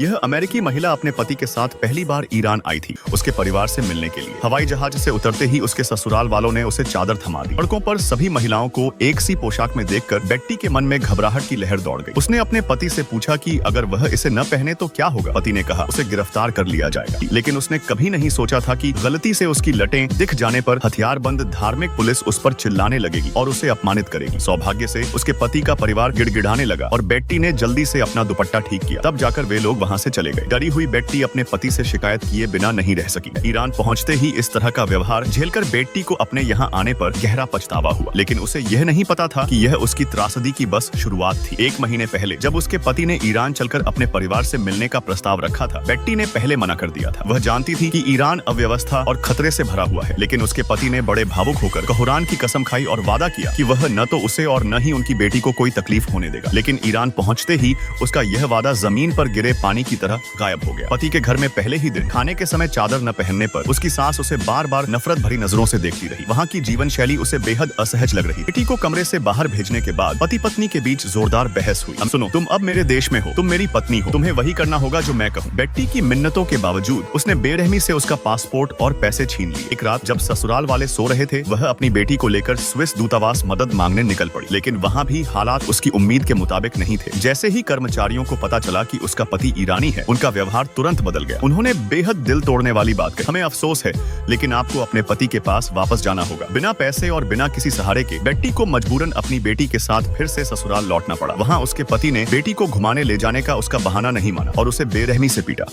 यह अमेरिकी महिला अपने पति के साथ पहली बार ईरान आई थी उसके परिवार से मिलने के लिए। हवाई जहाज से उतरते ही उसके ससुराल वालों ने उसे चादर थमा दी। सड़कों पर सभी महिलाओं को एक सी पोशाक में देखकर बेट्टी के मन में घबराहट की लहर दौड़ गई। उसने अपने पति से पूछा कि अगर वह इसे न पहने तो क्या होगा। पति ने कहा उसे गिरफ्तार कर लिया जाएगा, लेकिन उसने कभी नहीं सोचा था कि गलती से उसकी लटें दिख जाने पर हथियारबंद धार्मिक पुलिस उस पर चिल्लाने लगेगी और उसे अपमानित करेगी। सौभाग्य से उसके पति का परिवार गिड़गिड़ाने लगा और बेट्टी ने जल्दी से अपना दुपट्टा ठीक किया। तब जाकर वे लोग वहाँ से चले गए। डरी हुई बेट्टी अपने पति से शिकायत किए बिना नहीं रह सकी। ईरान पहुंचते ही इस तरह का व्यवहार झेलकर बेट्टी को अपने यहाँ आने पर गहरा पछतावा हुआ, लेकिन उसे यह नहीं पता था कि यह उसकी त्रासदी की बस शुरुआत थी। 1 महीने पहले जब उसके पति ने ईरान चलकर अपने परिवार से मिलने का प्रस्ताव रखा था, बेट्टी ने पहले मना कर दिया था। वह जानती थी कि ईरान अव्यवस्था और खतरे से भरा हुआ है, लेकिन उसके पति ने बड़े भावुक होकर कुरान की कसम खाई और वादा किया कि वह न तो उसे और न ही उनकी बेटी को कोई तकलीफ होने देगा। लेकिन ईरान पहुंचते ही उसका यह वादा जमीन पर गिरे पानी की तरह गायब हो गया। पति के घर में पहले ही दिन खाने के समय चादर न पहनने पर उसकी सास उसे बार बार नफरत भरी नजरों से देखती रही। वहाँ की जीवन शैली उसे बेहद असहज लग रही। बेटी को कमरे से बाहर भेजने के बाद पति पत्नी के बीच जोरदार बहस हुई। अब सुनो, तुम अब मेरे देश में हो, तुम मेरी पत्नी हो, तुम्हें वही करना होगा जो मैं कहूँ। बेट्टी की मिन्नतों के बावजूद उसने बेरहमी से उसका पासपोर्ट और पैसे छीन लिए। एक रात जब ससुराल वाले सो रहे थे, वह अपनी बेटी को लेकर स्विस दूतावास मदद मांगने निकल पड़ी, लेकिन वहाँ भी हालात उसकी उम्मीद के मुताबिक नहीं थे। जैसे ही कर्मचारियों को पता चला कि उसका पति ईरानी है, उनका व्यवहार तुरंत बदल गया। उन्होंने बेहद दिल तोड़ने वाली बात कही, हमें अफसोस है लेकिन आपको अपने पति के पास वापस जाना होगा। बिना पैसे और बिना किसी सहारे के बेट्टी को मजबूरन अपनी बेटी के साथ फिर से ससुराल लौटना पड़ा। वहाँ उसके पति ने बेटी को घुमाने ले जाने का उसका बहाना नहीं माना और उसे बेरहमी से पीटा।